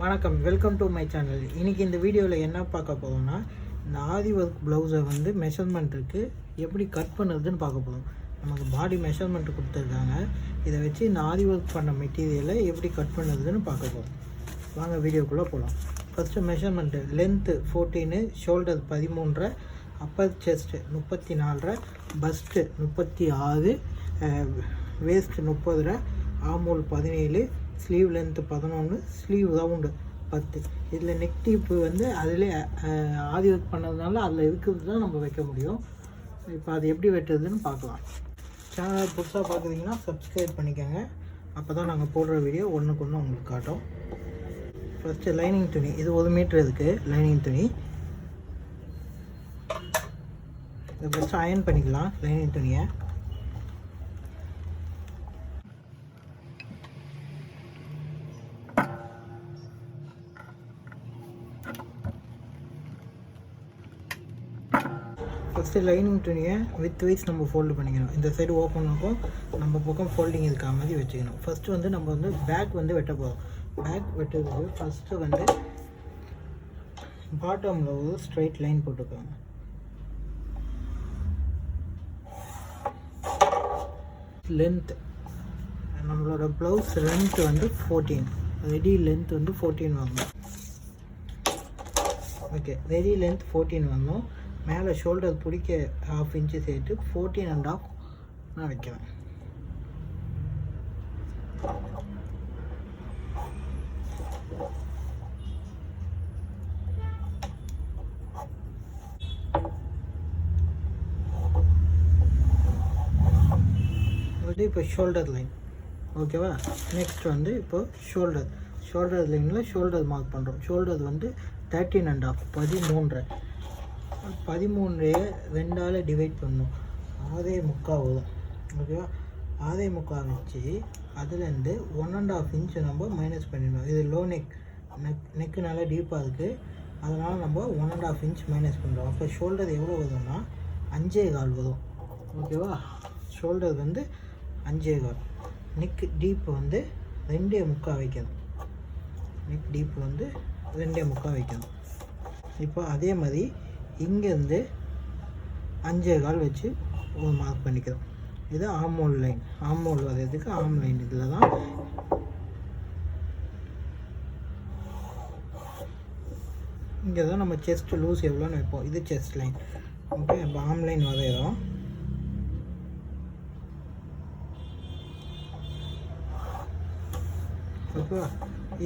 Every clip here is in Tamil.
வணக்கம், வெல்கம் டு மை சேனல். இன்றைக்கி இந்த வீடியோவில் என்ன பார்க்க போகிறோம்னா, இந்த ஆரி ஒர்க் ப்ளவுஸை வந்து மெஷர்மெண்ட்டுக்கு எப்படி கட் பண்ணுறதுன்னு பார்க்க போகிறோம். நமக்கு பாடி மெஷர்மெண்ட்டு கொடுத்துருக்காங்க. இதை வச்சு இந்த ஆரி ஒர்க் பண்ண மெட்டீரியலை எப்படி கட் பண்ணுறதுன்னு பார்க்க போகிறோம். வாங்க வீடியோக்குள்ளே போகலாம். First measurement length 14, shoulder 13, Appar chest 34, first 36, waste 30, ஆமோல் 17, sleeve length 11, sleeve round 10. இதில் நெக் டீப்பு வந்து அதிலே ஆரி ஒர்க் பண்ணதுனால அதில் இருக்கிறது தான் நம்ம வைக்க முடியும். இப்போ அது எப்படி வெட்டுறதுன்னு பார்க்கலாம். சேனல் புதுசாக பார்க்குறீங்கன்னா சப்ஸ்கிரைப் பண்ணிக்கோங்க. அப்போ தான் நாங்கள் போடுற வீடியோ ஒன்றுக்கு ஒன்று உங்களுக்கு காட்டும். ஃபஸ்ட்டு லைனிங் துணி, இது 1 மீட்ரு இருக்குது லைனிங் துணி. இதை ஃபஸ்ட்டு அயர்ன் பண்ணிக்கலாம் லைனிங் துணியை. ஃபஸ்ட்டு லைனிங் துணியை வித் வைஸ் நம்ம ஃபோல்டு பண்ணிக்கணும். இந்த சைடு ஓப்பன் இருக்கும், நம்ம பக்கம் ஃபோல்டிங் இருக்கிற மாதிரி வச்சுக்கணும். ஃபஸ்ட்டு வந்து நம்ம வந்து பேக் வந்து வெட்ட போகிறோம். பேக் வெட்டுறதுக்கு ஃபஸ்ட்டு வந்து பாட்டமில் ஒரு ஸ்ட்ரைட் லைன் போட்டுக்கோங்க. லென்த், நம்மளோட ப்ளவுஸ் லென்த் வந்து 14, ரெடி லென்த் வந்து 14 வரணும். ஓகே, ரெடி லென்த் 14 வரணும். மேலே ஷோல்டர் பிடிக்க 1/2 இன்ச்சு சேர்த்து 14 1/2 நான் வைக்கிறேன். இப்போ ஷோல்டர் லைன் ஓகேவா. நெக்ஸ்ட் வந்து இப்போ ஷோல்டர் லைனில் ஷோல்டர் மார்க் பண்ணுறோம். ஷோல்டர் வந்து 13 1/2, 13 2ஆல் டிவைட் பண்ணணும். 6.25 வரும் ஓகேவா. 6.25 வச்சு அதுலேருந்து 1.5 இன்ச்சு நம்ம மைனஸ் பண்ணிடணும். இது லோ நெக்கு நல்லா டீப்பாக இருக்குது, அதனால் நம்ம 1.5 இன்ச் மைனஸ் பண்ணுறோம். அப்போ ஷோல்டர் எவ்வளோ வருதுன்னா 5.25 வரும் ஓகேவா. ஷோல்டர் வந்து 5.25. நெக் டீப்பு வந்து 2.25 வைக்கணும். நெக் டீப்பு வந்து 2.25 வைக்கணும். இப்போ அதே மாதிரி இங்கேருந்து 5.25 வச்சு ஒரு மார்க் பண்ணிக்கிறோம். இது ஆமோல் லைன். ஆமோல் வர்றதுக்கு ஆம் லைன் இதில் தான். இங்கே தான் நம்ம செஸ்ட் லூஸ் எவ்வளோன்னு வைப்போம். இது செஸ்ட் லைன் ஓகே. இப்போ ஆம் லைன் வரைகிறோம். ஓகேவா.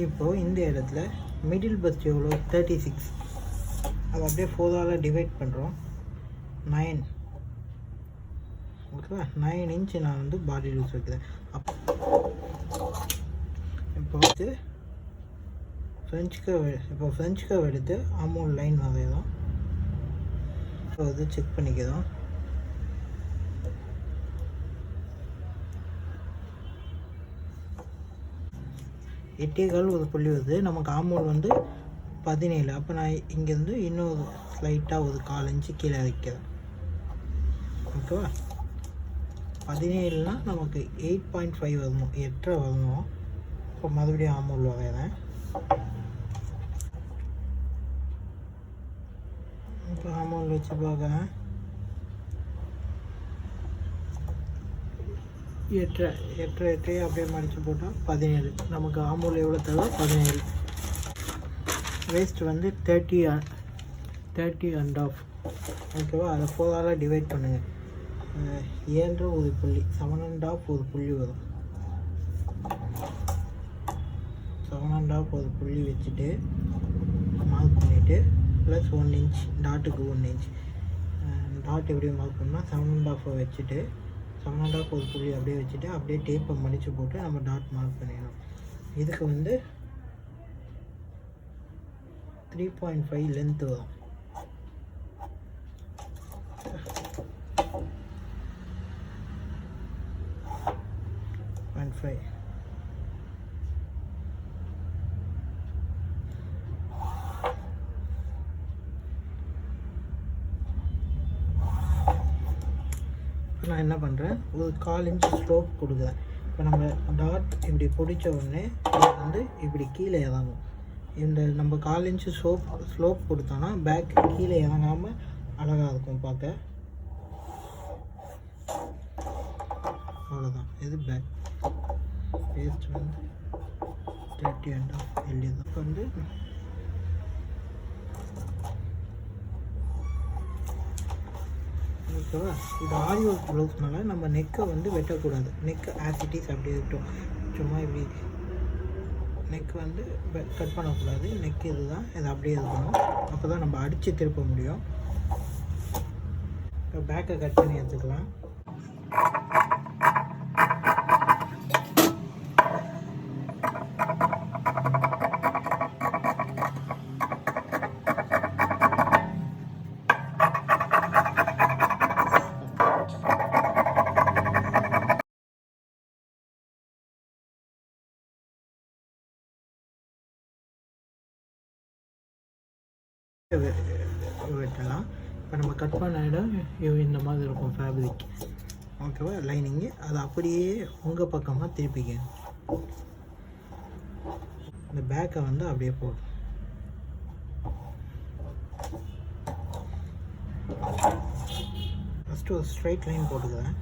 இப்போது இந்த இடத்துல மிடில் பஸ்ட் எவ்வளோ 36, அது அப்படியே 4ஆல் டிவைட் பண்ணுறோம். 9 ஓகேவா. 9 இன்ச்சு நான் வந்து பாடி லூஸ் வைக்கிறேன். இப்போ வந்து ஃப்ரெஞ்ச் கர்வ் எடுத்து ஆமோல் லைன் வரையிறோம். இப்போ வந்து செக் பண்ணிக்கிறோம். எட்டேகால் ஒரு புள்ளி வருது. நமக்கு ஆமோல் வந்து 17. அப்போ நான் இங்கேருந்து இன்னொரு ஸ்லைட்டாக ஒரு 1/4 இன்ச்சு கீழே வைக்கிறேன் ஓகேவா. 17னா நமக்கு 8.5 வரணும், 8.5 வரணும். இப்போ மறுபடியும் ஆமோல் வரைகிறேன். இப்போ ஆமோல் வச்சு பார்க்குறேன். 8.5 அப்படியே மடித்து போட்டால் 17. நமக்கு ஆமோல் எவ்வளோ தேவை 17. வேஸ்ட் வந்து 30 1/2 ஓகேவா. அதை 4ஆல் டிவைட் பண்ணுங்கள். 7 ஒரு புள்ளி, 7 1/2 ஒரு புள்ளி வரும். 7 1/2 ஒரு புள்ளி வச்சுட்டு மார்க் பண்ணிவிட்டு ப்ளஸ் 1 இன்ச் டாட்டுக்கு 1 இன்ச். டாட் எப்படி மார்க் பண்ணால் 7 1/2 வச்சுட்டு 7 1/2 ஒரு புள்ளி அப்படியே வச்சுட்டு அப்படியே டேப்பை மடித்து போட்டு நம்ம டாட் மார்க் பண்ணிடணும். இதுக்கு வந்து 3.5 லென்த் வரும். நான் என்ன பண்ணுறேன், ஒரு 1/4 இன்ச் ஸ்லோப் கொடுக்குறேன். இப்போ நம்ம டாட் இப்படி பிடிச்ச உடனே வந்து இப்படி கீழே இறங்கும். இந்த நம்ம 1/4 இன்ச்சு ஸ்லோப் கொடுத்தோன்னா பேக் கீழே இறங்காமல் அழகாக இருக்கும் பார்க்க. அவ்வளோதான். இது பேக் வேஸ்ட் வந்து 30.5 எல்டி தான். வந்து ஓகேவா. இது ஆரி ஒர்க் ப்ளவுஸ்னால நம்ம நெக்கை வந்து வெட்டக்கூடாது. நெக்கு ஆசிட்டிஸ் அப்படியே இருக்கட்டும். சும்மா இப்படி நெக் வந்து கட் பண்ணக்கூடாது. நெக் இது தான், இது அப்படியே இருக்கணும். அப்போ தான் நம்ம அடித்து திருப்ப முடியும். இப்போ பேக்கை கட் பண்ணி எடுத்துக்கலாம். வெட்டலாம். இப்போ நம்ம கட் பண்ண இடம் இந்த மாதிரி இருக்கும் ஃபேப்ரிக். ஓகேவா. லைனிங்கு அதை அப்படியே உங்கள் பக்கமாக திருப்பிக்கணும். இந்த பேக்கை வந்து அப்படியே போடும். ஃபஸ்ட்டு ஒரு ஸ்ட்ரைட் லைன் போட்டுக்கிறேன்.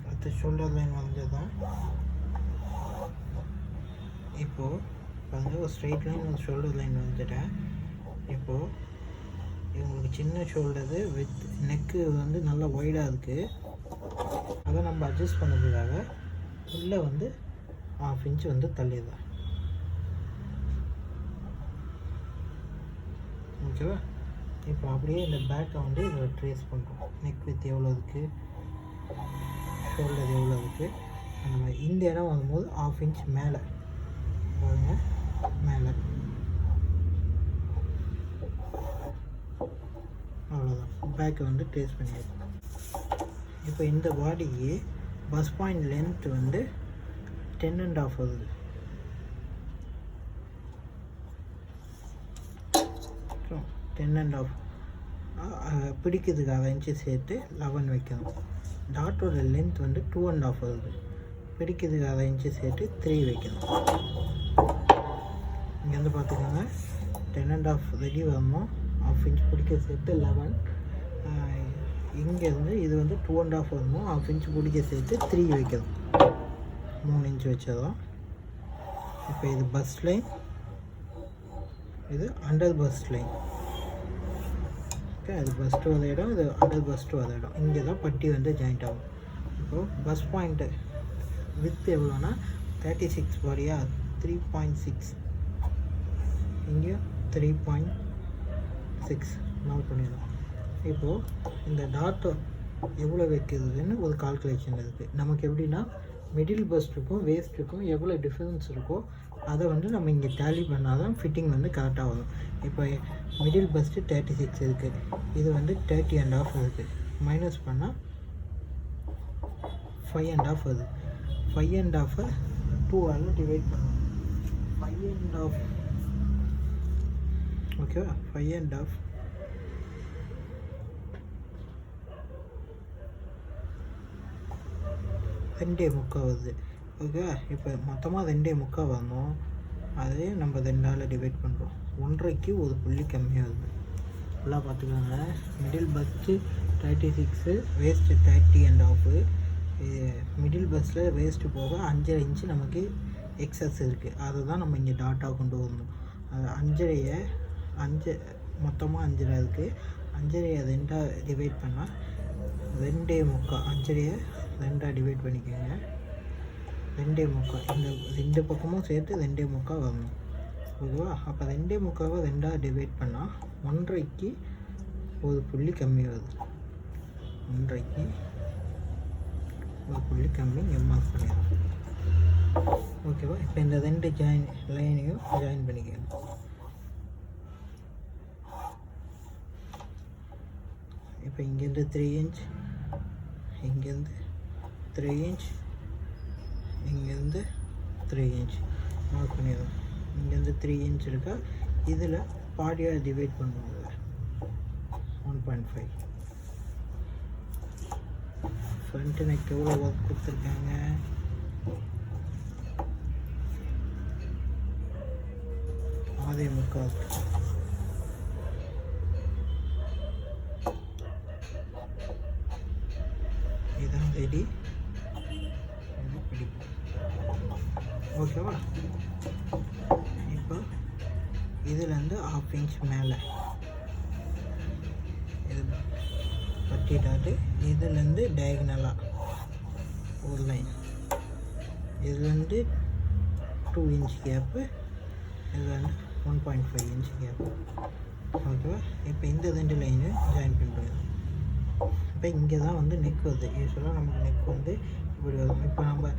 அடுத்து ஷோல்டர் லைன் வரைஞ்சதான். இப்போது பாருங்க, ஒரு ஸ்ட்ரைட் லைன் ஒரு ஷோல்டர் லைன் வந்துட்டேன். இப்போது இவங்களுக்கு சின்ன ஷோல்டரு வித் நெக்கு வந்து நல்லா ஒய்டாக இருக்குது. அதை நம்ம அட்ஜஸ்ட் பண்ணதுக்காக உள்ளே வந்து 1/2 இன்ச் வந்து தள்ளிடுறேன். ஓகேவா. இப்போ அப்படியே இந்த பேக்கை வந்து இதில் ட்ரேஸ் பண்ணுறோம். நெக் வித் எவ்வளோ இருக்குது, ஷோல்டர் எவ்வளோ இருக்குது. நம்ம இந்த இடம் வரும்போது 1/2 இன்ச் மேலே பாருங்க, மேலே. அவ்வளோதான். பேக்கை வந்து ட்ரேஸ் பண்ணிடுறோம். இப்போ இந்த பாடிக்கு பஸ் பாயிண்ட் லென்த் வந்து 10.5 வருது. ஸோ 10.5 பிடிக்கிறதுக்கு 1/2 இன்ச்சு சேர்த்து 11 வைக்கணும். டாட்டோட லென்த் வந்து 2.5 வருது. பிடிக்கிறதுக்கு 1/2 இன்ச்சு சேர்த்து 3 வைக்கணும். இங்கே வந்து பார்த்துக்கோங்க, 10.5 ரெடி வரணும். 1/2 இன்ச் பிடிக்க சேர்த்து 11. இங்கேருந்து இது வந்து 2.5 வரணும். 1/2 இன்ச் பிடிக்க சேர்த்து 3 வைக்கணும். 3 இன்ச் வச்சதும். இப்போ இது பஸ் லைன், இது அண்டர் பஸ் லைன். ஓகே, அது பஸ்ட்டு வர இடம், இது அண்டர் பஸ்ட்டு வர இடம். இங்கே தான் பட்டி வந்து ஜாயிண்ட் ஆகும். இப்போது பஸ் பாயிண்ட்டு வித் எவ்வளோனா 36 பாடியா, 3.6. இங்கே 3.6 நோட் பண்ணிடலாம். இப்போது இந்த டாட் எவ்வளோ வைக்கிறதுன்னு ஒரு கால்குலேஷன் இருக்குது. நமக்கு எப்படின்னா மிடில் பஸ்ட்டுக்கும் வேஸ்ட்டுக்கும் எவ்வளோ டிஃப்ரென்ஸ் இருக்கோ அதை வந்து நம்ம இங்கே டேலி பண்ணால் தான் ஃபிட்டிங் வந்து கரெக்டாக வரும். இப்போ மிடில் பஸ்ட்டு 36 இருக்குது, இது வந்து 30.5 இருக்குது. மைனஸ் பண்ணால் 5.5 வருது. 5.5 2ஆல் டிவைட் பண்ணணும். 5.5 ஓகேவா. 5.5 2.75 வருது. ஓகேவா. இப்போ மொத்தமாக 2.75 வரணும். அதே நம்ம 2ஆல் டிவைட் பண்ணுறோம். 1.5க்கு ஒரு புள்ளி கம்மியாக வருது. ஃபுல்லாக பார்த்துக்கோங்க. Middle first 36, waste 30.5. மிடில் பஸ்ஸில் வேஸ்ட்டு போக 5.5 இன்ச்சு நமக்கு எக்ஸஸ் இருக்குது. அதை தான் நம்ம இங்கே டாட்டாக கொண்டு வரணும். அது 5 மொத்தமாக 5 இருக்குது. 5 2ஆக டிவைட் பண்ணால் 2.75. 5 2ஆக டிவைட் பண்ணிக்கோங்க. 2.75 இந்த 2 பக்கமும் சேர்த்து 2.75 வரணும். ஓகேவா. அப்போ 2.75 2ஆக டிவைட் பண்ணால் 1.5க்கு ஒரு புள்ளி கம்மி வருது. 1.5க்கு ஒரு புள்ளி கம்மி எம்மாஸ் பண்ணிடலாம். ஓகேவா. இப்போ இந்த 2 லைனையும் ஜாயின் பண்ணிக்கணும். இப்போ இங்கேருந்து 3 இன்ச், இங்கேருந்து 3 இன்ச், இங்கேருந்து 3 இன்ச் மார்க் பண்ணிடலாம். இங்கேருந்து 3 இன்ச் இருக்கா, இதில் பாதியாக டிவைட் பண்ணுவோம். 1.5 ஃப்ரண்ட் நெக் எவ்வளோ ஒர்க் கொடுத்துருக்காங்க. அதே முக்கால். இதான் ரெடி. ஓகேவா? இப்போ இதுலேருந்து 1/2 இன்ச் மேலே இது கட்டிட்டாட்டு இதுலேருந்து டயகனலாக ஒரு லைன், இதுலேருந்து 2 இன்ச் கேப்பு, இதுலேருந்து 1.5 இன்ச் கேப்பு. ஓகேவா? இப்போ இந்த 2 லைனு ஜாயின் பண்ணுறது. இப்போ இங்கே தான் வந்து நெக் வருது. யூஸ்வலாக நமக்கு நெக் வந்து இப்படி வரும். இப்போ நம்ம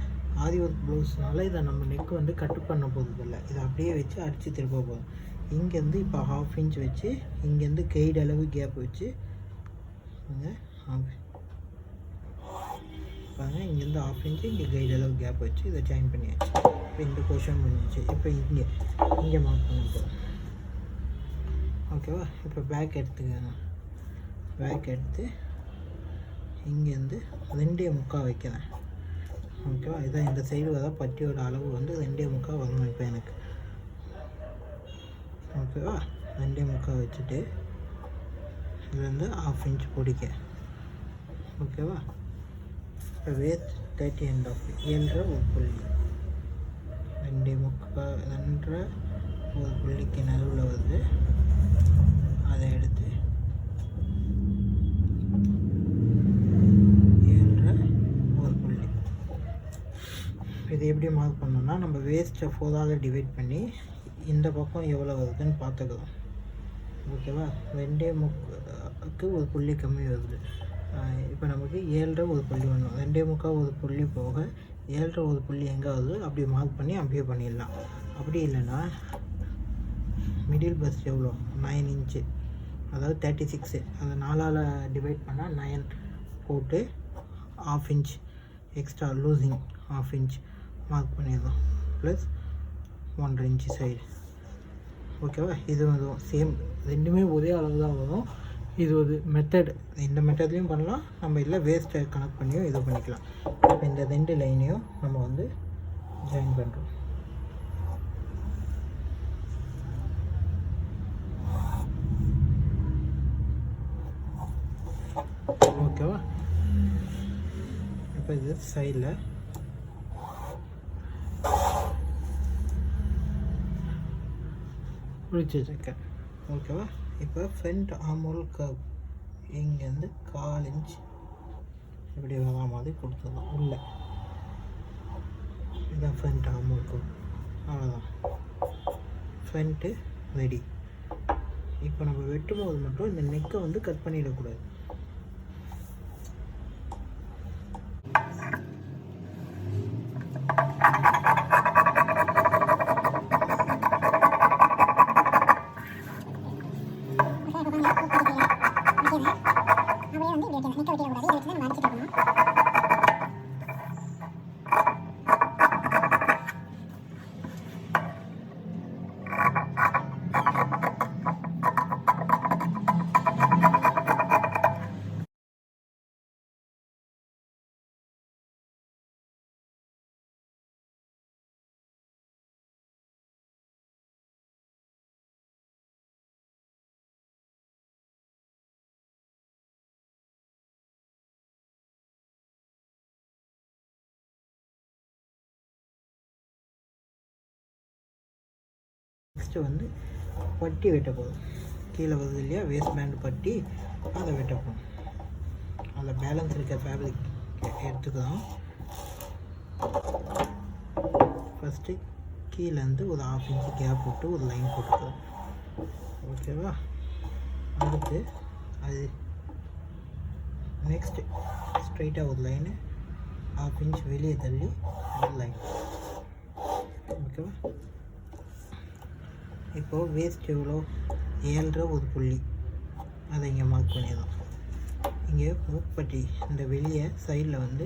ஆரி ஒர்க் ப்ளவுஸ்னால இதை நம்ம நெக் வந்து கட்டு பண்ண போகிறதில்ல, இதை அப்படியே வச்சு அடித்து திருப்ப போதும். இங்கேருந்து இப்போ 1/2 இன்ச் வச்சு இங்கேருந்து கைடு அளவு கேப் வச்சு இங்கே பாருங்கள், இங்கேருந்து 1/2 இன்ச்சு இங்கே கைடு அளவு கேப் வச்சு இதை ஜாயின் பண்ணியாச்சு. இப்போ இந்த போர்ஷன் பண்ணிடுச்சு. இப்போ இங்கே மார்க் பண்ண போதும். ஓகேவா? இப்போ பேக் எடுத்துக்கணும். பேக் எடுத்து இங்கேருந்து 2.25 வைக்கிறேன். ஓகேவா? இதான் இந்த சைடு வர பட்டியோட அளவு வந்து 2.25 வரணும் இப்போ எனக்கு. ஓகேவா? 2.25 வச்சுட்டு இதுலேருந்து 1/2 இன்ச் பிடிக்க. ஓகேவா? இப்போ வேஸ்ட் 30.5 7.5 ஒரு புள்ளி, 2.25 ஒரு புள்ளிக்கு நடுவில் வருது. அதை எடுத்து 7.5 ஒரு புள்ளி. இது எப்படி மார்க் பண்ணோம்னா, நம்ம வேஸ்ட்டை 4ஆல் டிவைட் பண்ணி இந்த பக்கம் எவ்வளோ வருதுன்னு பார்த்துக்கலாம். ஓகேவா? 2.25க்கு ஒரு புள்ளி கம்மி வருது. இப்போ நமக்கு 7.5 ஒரு புள்ளி வரணும். 2.25 ஒரு புள்ளி போக 7.5 ஒரு புள்ளி எங்கே வருது அப்படி மார்க் பண்ணி அப்படியே பண்ணிடலாம். அப்படி இல்லைன்னா மிடில் பஸ்ட் எவ்வளோ 9 இன்ச்சு, அதாவது 36, அதை 4ஆல் டிவைட் பண்ணால் 9 போட்டு 1/2 inch extra loosing 1/2 inch mark பண்ணிடலாம். Plus 1.5 inch side. ஓகேவா? இது வந்து சேம், ரெண்டுமே ஒரே அளவு தான் வரும். இது ஒரு மெத்தட். இந்த மெத்தட்லேயும் பண்ணலாம், நம்ம இல்லை வேஸ்ட்டை கனெக்ட் பண்ணியும் இது பண்ணிக்கலாம். இப்போ இந்த 2 லைனையும் நம்ம வந்து ஜாயின் பண்ணுறோம். ஓகேவா? இப்போ இது சைடில் பிடிச்சி வச்சுருக்கேன். ஓகேவா? இப்போ ஃப்ரண்ட் ஆர்மோல் கர்வ் இங்கேருந்து 1/4 இன்ச் இப்படி வரா மாதிரி கொடுத்துடலாம் உள்ள. இதுதான் ஃப்ரண்ட் ஆர்மோல் கர்வ். அவ்வளோதான், ஃப்ரண்ட்டு ரெடி. இப்போ நம்ம வெட்டும் போது மட்டும் இந்த நெக்கை வந்து கட் பண்ணிடக்கூடாது. நெக்ஸ்ட்டு வந்து பட்டி வெட்ட போதும். கீழே வருது இல்லையா வேஸ்ட் பேண்ட் பட்டி, அதை வெட்ட போதும். அதில் பேலன்ஸ் இருக்க ஃபேப்ரிக் எடுத்துக்கலாம். ஃபஸ்ட்டு கீழேருந்து ஒரு 1/2 இன்ச்சு கேப் விட்டு ஒரு லைன் போட்டுக்கலாம். ஓகேவா? அடுத்து அது நெக்ஸ்ட்டு ஸ்ட்ரைட்டாக ஒரு லைனு 1/2 இன்ச் வெளியே தள்ளி ஒரு லைன். ஓகேவா? இப்போது வேஸ்ட் எவ்வளோ 7.5 ஒரு புள்ளி, அதை இங்கே மார்க் பண்ணிடலாம். இங்கே மூப்பட்டி இந்த வெளியே சைடில் வந்து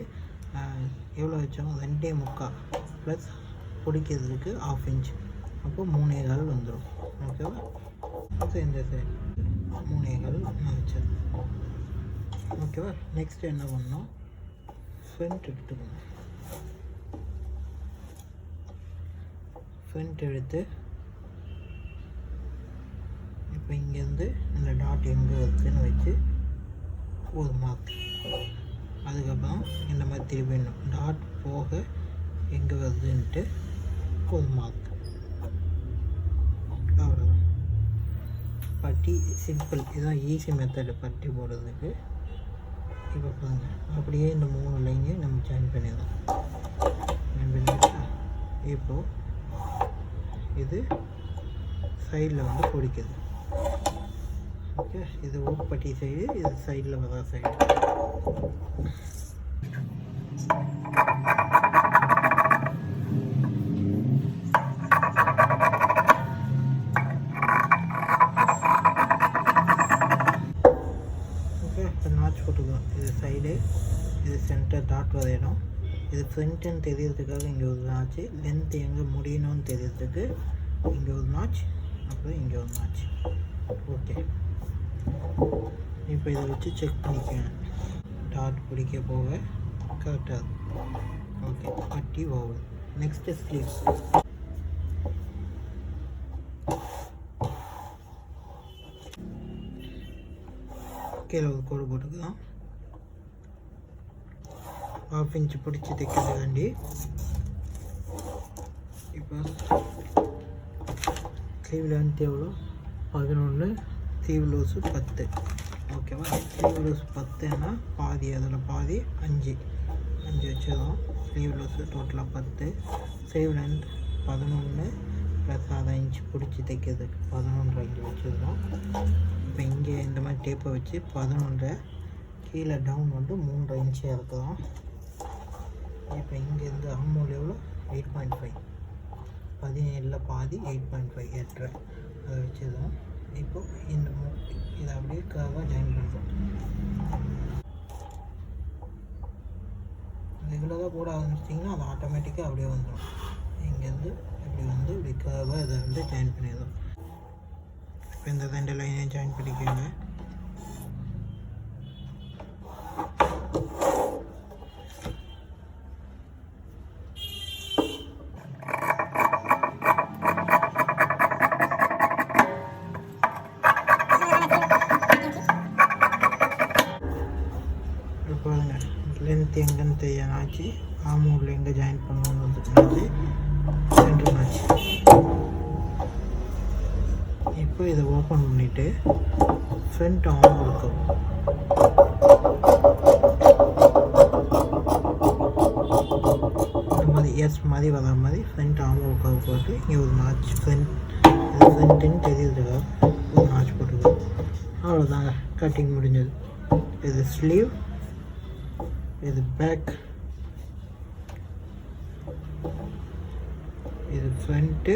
எவ்வளோ வச்சோம் 2.25 ப்ளஸ் பிடிக்கிறதுக்கு 1/2 இன்ச், அப்போ 3.25 வந்துடும். ஓகேவா? அப்போ இந்த சைடு 3.25 நான் வச்சது. ஓகேவா? நெக்ஸ்ட் என்ன பண்ணோம், ஃப்ரண்ட் எடுத்துக்கணும். ஃப்ரண்ட் எடுத்து இப்போ இங்கேருந்து இந்த டாட் எங்கே வருதுன்னு வச்சு ஒரு மார்க். அதுக்கப்புறம் இந்த மாதிரி திரும்பிடணும். டாட் போக எங்கே வருதுன்ட்டு ஒரு மார்க். அவ்வளோதான். பட்டி சிம்பிள். இதுதான் ஈஸி மெத்தடு பட்டி போடுறதுக்கு. இப்போ பாருங்க, அப்படியே இந்த 3 லைனையும் நம்ம ஜாயின் பண்ணிடலாம். இப்போது இது சைடில் வந்து பிடிக்குது. ஓகே, இது ஓப்பட்டி சைடு, இது சைடில் வர சைடு. ஓகே, இப்போ நாச் போட்டுக்கலாம். இது சைடு, இது சென்டர் டாட் வரையணும். இது ஃப்ரண்ட்டுன்னு தெரியறதுக்காக இங்கே ஒரு நாச்சு, லென்த் எங்கே முடியணும்னு தெரியறதுக்கு இங்கே ஒரு நாச், அப்புறம் இங்கே ஒரு நாச். ஓகே, இப்போ இதை வச்சு செக் பண்ணிக்கேன். டாட் பிடிக்க போக கரெக்டாக. ஓகே, பட்டி ஓவர். Next sleeve. கீழே ஒரு கோடு போட்டுக்கலாம். 1/2 இன்ச் பிடிச்சி தைக்கிறதுக்காண்டி. இப்போ ஸ்லீவ் லென்த் எவ்வளோ? 11, ஸ்லீவ் லூஸு 10. ஓகேவா? ஸ்லீவ் லூஸ் 10ன்னா பாதி, அதில் பாதி 5 வச்சுருவோம். ஸ்லீவ் லூஸு டோட்டலாக 10. ஸ்லீவ் லென்த் 11 ப்ளஸ் 1/2 இன்ச் பிடிச்சி தைக்கிறதுக்கு 11 இன்ச் வச்சுருக்கோம். இப்போ இங்கே இந்த மாதிரி டேப்பை வச்சு 11 கீழே டவுன் வந்து 3 இன்ச்சு இறக்கலாம். இப்போ இங்கேருந்து ஆமூல் எவ்வளோ? 8.5. 17 பாதி 8.5 8.5 அதை வச்சுருவோம். இப்போ இந்த இதை அப்படியே கர்வாக ஜாயின் பண்ணுறோம். ரெகுலராக போட ஆரம்பிச்சிட்டிங்கன்னா அது ஆட்டோமேட்டிக்காக அப்படியே வந்துடும். இங்கேருந்து இப்படி வந்து இப்படி கர்வாக இதை வந்து ஜாயின் பண்ணிடுறோம். இப்போ இந்த 2 லைனையும் ஜாயின் பண்ணிக்கோங்க. லென்த் எங்கேன்னு தெரியாச்சு, ஆமூரில் எங்கே ஜாயின் பண்ணணும்னு வந்துட்டுனாச்சு, சென்டர் ஆச்சு. இப்போ இதை ஓப்பன் பண்ணிவிட்டு ஃப்ரண்ட் ஆம் இருக்கும். இந்த மாதிரி எஸ் மாதிரி வர மாதிரி ஃப்ரண்ட் ஆம் ஒர்க்காக போட்டு இங்கே ஒரு நாச் ஃப்ரண்ட்டுன்னு தெரியுதுக்காக ஒரு நாச் போட்டுருக்கோம். அவ்வளோதாங்க, கட்டிங் முடிஞ்சது. இது ஸ்லீவ், இது பேக், இது ஃப்ரண்ட்டு,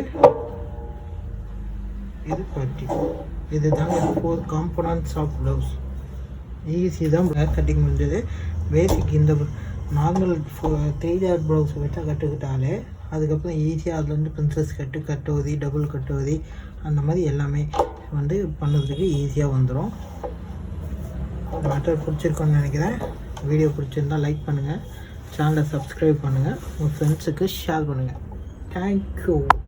இது பட்டி. இது தாங்க 4 காம்போனன்ட்ஸ் ஆஃப் ப்ளவுஸ். ஈஸி தான் பேக் கட்டிங் முடிஞ்சது. பேசிக் இந்த நார்மல் 3 ப்ளவுஸ் வச்சா கற்றுக்கிட்டாலே அதுக்கப்புறம் ஈஸியாக அதுலேருந்து பிரின்சஸ் கட்டுவதி, டபுள் கட்டுவதி, அந்த மாதிரி எல்லாமே வந்து பண்ணுறதுக்கு ஈஸியாக வந்துடும். மேட்டர் பிடிச்சிருக்கோன்னு நினைக்கிறேன். வீடியோ பிடிச்சிருந்தால் லைக் பண்ணுங்கள், சேனலை சப்ஸ்கிரைப் பண்ணுங்கள், உங்கள் ஃப்ரெண்ட்ஸுக்கு ஷேர் பண்ணுங்கள். தேங்க்யூ.